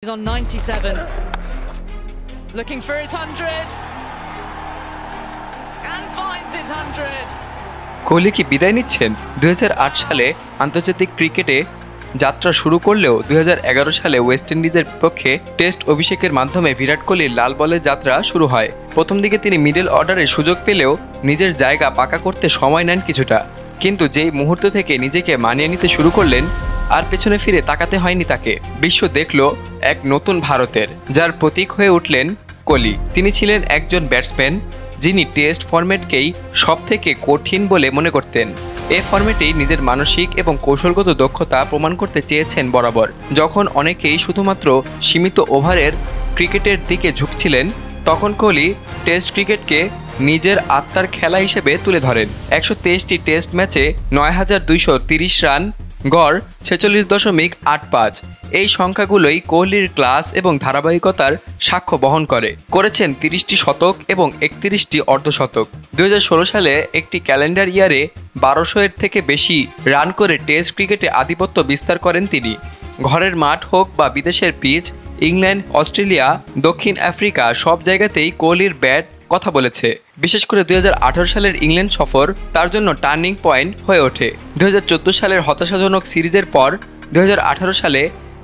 He's on 97, looking for his 100, and finds his 100. Kohli কি বিদায় নিচ্ছেন? 2008 সালে আন্তর্জাতিক ক্রিকেটে যাত্রা শুরু করলেও 2011 সালে ওয়েস্ট ইন্ডিজের বিপক্ষে টেস্ট অভিষেকের মাধ্যমে বিরাট কোহলির লাল বলের যাত্রা শুরু হয়। প্রথম দিকে তিনি মিডল অর্ডারে সুযোগ পেলেও নিজের জায়গা পাকা করতে সময় নেন কিছুটা, কিন্তু যেই মুহূর্ত থেকে নিজেকে মানিয়ে নিতে শুরু করলেন আর পেছনে ফিরে তাকাতে হয়নি তাকে। বিশ্ব দেখল এক নতুন ভারতের, যার প্রতীক হয়ে উঠলেন কোহলি। তিনি ছিলেন একজন ব্যাটসম্যান যিনি টেস্ট ফরম্যাটকেই সবথেকে কঠিন বলে মনে করতেন। এই ফরম্যাটেই নিজের মানসিক এবং কৌশলগত দক্ষতা প্রমাণ করতে চেয়েছেন বরাবর। যখন অনেকেই শুধুমাত্র সীমিত ওভারের ক্রিকেটের দিকে ঝুঁকছিলেন, তখন কোহলি টেস্ট ক্রিকেটকে নিজের আত্মার খেলা হিসেবে তুলে ধরেন। 123টি টেস্ট ম্যাচে 9230 রান, গড় 46.85। এই সংখ্যাগুলোই কোহলির ক্লাস এবং ধারাবাহিকতার সাক্ষ্য বহন করেছেন 30টি শতক এবং 31টি অর্ধশতক। 2016 সালে একটি ক্যালেন্ডার ইয়ারে 1200-এর থেকে বেশি রান করে টেস্ট ক্রিকেটে আধিপত্য বিস্তার করেন তিনি। ঘরের মাঠ হোক বা বিদেশের পিচ, ইংল্যান্ড, অস্ট্রেলিয়া, দক্ষিণ আফ্রিকা, সব জায়গাতেই কোহলির ব্যাট কথা বলেছে। বিশেষ করে 2018 সালের ইংল্যান্ড সফর তার জন্য টার্নিং পয়েন্ট হয়ে ওঠে। 2014 সালের হতাশাজনক সিরিজের পর 2018 সালে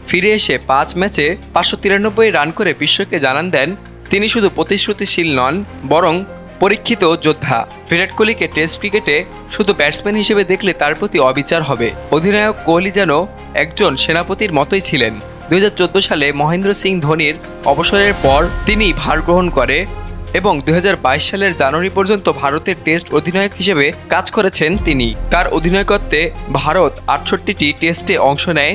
ফিরে এসে 5 ম্যাচে 593 রান করে বিশ্বকে জানান দেন তিনি শুধু প্রতিশ্রুতিশীল নন, বরং পরীক্ষিত যোদ্ধা। বিরাট কোহলিকে টেস্ট ক্রিকেটে শুধু ব্যাটসম্যান হিসেবে দেখলে তার প্রতি অবিচার হবে। অধিনায়ক কোহলি যেন একজন সেনাপতির মতোই ছিলেন। 2014 সালে মহেন্দ্র সিং ধোনির অবসরের পর তিনি ভার গ্রহণ করে এবং 2022 সালের জানুয়ারি পর্যন্ত ভারতের টেস্ট অধিনায়ক হিসেবে কাজ করেছেন তিনি। তার অধিনায়কত্বে ভারত 68টি টেস্টে অংশ নেয়,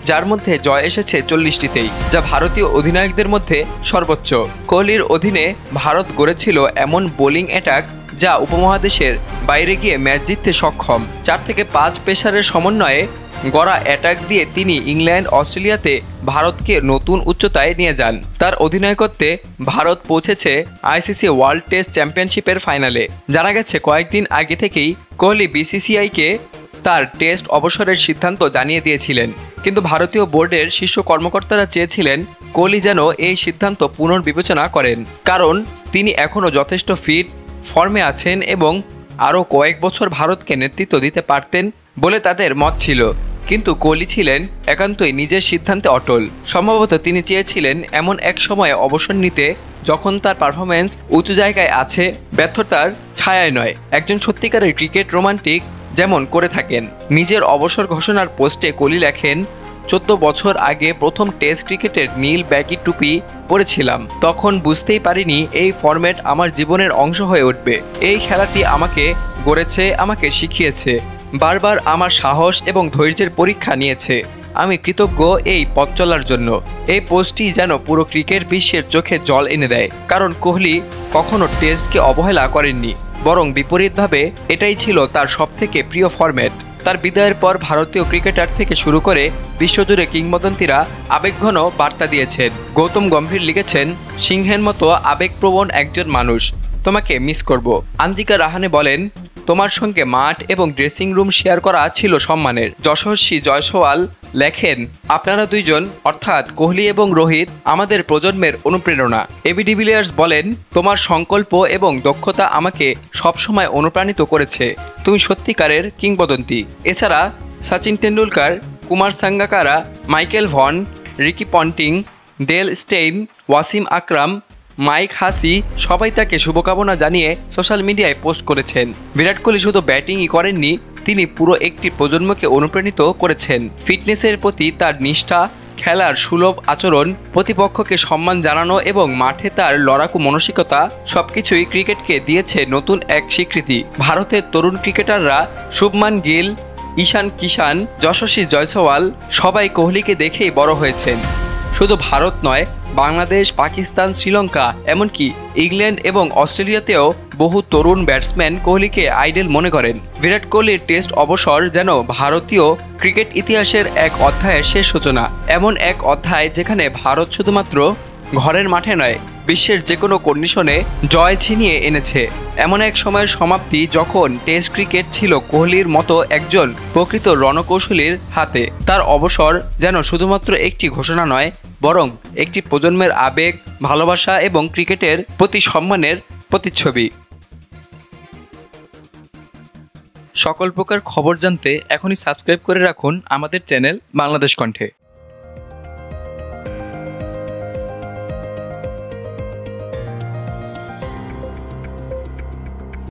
যার মধ্যে জয় এসেছে 40টিতেই, যা ভারতীয় অধিনায়কদের মধ্যে সর্বোচ্চ। কোহলির অধীনে ভারত গড়েছিল এমন বোলিং অ্যাটাক যা উপমহাদেশের বাইরে গিয়ে ম্যাচ জিততে সক্ষম। 4 থেকে 5 পেসারের সমন্বয়ে গড়া অ্যাটাক দিয়ে তিনি ইংল্যান্ড, অস্ট্রেলিয়াতে ভারতকে নতুন উচ্চতায় নিয়ে যান। তার অধিনায়কত্বে ভারত পৌঁছেছে আইসিসি ওয়ার্ল্ড টেস্ট চ্যাম্পিয়নশিপের ফাইনালে। জানা গেছে কয়েকদিন আগে থেকেই কোহলি বিসিসিআইকে তার টেস্ট অবসরের সিদ্ধান্ত জানিয়ে দিয়েছিলেন, কিন্তু ভারতীয় বোর্ডের শীর্ষ কর্মকর্তারা চেয়েছিলেন কোহলি যেন এই সিদ্ধান্ত পুনর্বিবেচনা করেন, কারণ তিনি এখনও যথেষ্ট ফিট ফর্মে আছেন এবং আরও কয়েক বছর ভারতকে নেতৃত্ব দিতে পারতেন বলে তাদের মত ছিল। কিন্তু কোহলি ছিলেন একান্তই নিজের সিদ্ধান্তে অটল। সম্ভবত তিনি চেয়েছিলেন এমন এক সময়ে অবসর নিতে যখন তার পারফরম্যান্স উঁচু জায়গায় আছে, ব্যর্থতার ছায়ায় নয়। একজন সত্যিকারের ক্রিকেট রোমান্টিক যেমন করে থাকেন। নিজের অবসর ঘোষণার পোস্টে কোহলি লেখেন, 14 বছর আগে প্রথম টেস্ট ক্রিকেটের নীল ব্যাগি টুপি পরেছিলাম। তখন বুঝতেই পারিনি এই ফরম্যাট আমার জীবনের অংশ হয়ে উঠবে। এই খেলাটি আমাকে গড়েছে, আমাকে শিখিয়েছে, বারবার আমার সাহস এবং ধৈর্যের পরীক্ষা নিয়েছে। আমি কৃতজ্ঞ এই পথ চলার জন্য। এই পোস্টটি যেন পুরো ক্রিকেট বিশ্বের চোখে জল এনে দেয়, কারণ কোহলি কখনো টেস্টকে অবহেলা করেননি, বরং বিপরীতভাবে এটাই ছিল তার সবথেকে প্রিয় ফরম্যাট। তার বিদায়ের পর ভারতীয় ক্রিকেটার থেকে শুরু করে বিশ্বজুড়ে কিংবদন্তিরা আবেগঘন বার্তা দিয়েছেন। গৌতম গম্ভীর লিখেছেন, সিংহের মতো আবেগপ্রবণ একজন মানুষ, তোমাকে মিস করব। আঞ্জিকা রাহানে বলেন, তোমার সঙ্গে মাঠ এবং ড্রেসিং রুম শেয়ার করা ছিল সম্মানের। যশস্বী জয়সওয়াল লেখেন, আপনারা দুইজন অর্থাৎ কোহলি এবং রোহিত আমাদের প্রজন্মের অনুপ্রেরণা। এবি ডিভিলিয়ার্স বলেন, তোমার সংকল্প এবং দক্ষতা আমাকে সবসময় অনুপ্রাণিত করেছে। তুমি সত্যিকারের কিংবদন্তি। এছাড়া Sachin Tendulkar, Kumar Sangakkara, Michael Vaughan, Ricky Ponting, Dale Steyn, Wasim Akram, Mike Hussey সবাই তাকে শুভকামনা জানিয়ে সোশ্যাল মিডিয়ায় পোস্ট করেছেন। বিরাট কোহলি শুধু ব্যাটিংই করেননি, তিনি পুরো একটি প্রজন্মকে অনুপ্রাণিত করেছেন। ফিটনেসের প্রতি তার নিষ্ঠা, খেলার সুলভ আচরণ, প্রতিপক্ষকে সম্মান জানানো এবং মাঠে তার লড়াকু মানসিকতা সবকিছুই ক্রিকেটকে দিয়েছে নতুন এক স্বীকৃতি। ভারতের তরুণ ক্রিকেটাররা শুভমান গিল, ঈশান কিষান, যশস্বী জয়সওয়াল সবাই কোহলিকে দেখেই বড় হয়েছেন। শুধু ভারত নয়, বাংলাদেশ, পাকিস্তান, শ্রীলঙ্কা, এমনকি ইংল্যান্ড এবং অস্ট্রেলিয়াতেও বহু তরুণ ব্যাটসম্যান কোহলিকে আইডল মনে করেন। বিরাট কোহলির টেস্ট অবসর যেন ভারতীয় ক্রিকেট ইতিহাসের এক অধ্যায়ের শেষ সূচনা। এমন এক অধ্যায় যেখানে ভারত শুধুমাত্র ঘরের মাঠে নয়, বিশ্বের যে কোনো কন্ডিশনে জয় ছিনিয়ে এনেছে। এমন এক সময়ের সমাপ্তি যখন টেস্ট ক্রিকেট ছিল কোহলির মতো একজন প্রকৃত রণকৌশলীর হাতে। তার অবসর যেন শুধুমাত্র একটি ঘোষণা নয়, বরং একটি প্রজন্মের আবেগ, ভালোবাসা এবং ক্রিকেটের প্রতি সম্মানের প্রতিচ্ছবি। সকল প্রকার খবর জানতে এখনই সাবস্ক্রাইব করে রাখুন আমাদের চ্যানেল বাংলাদেশ কণ্ঠে।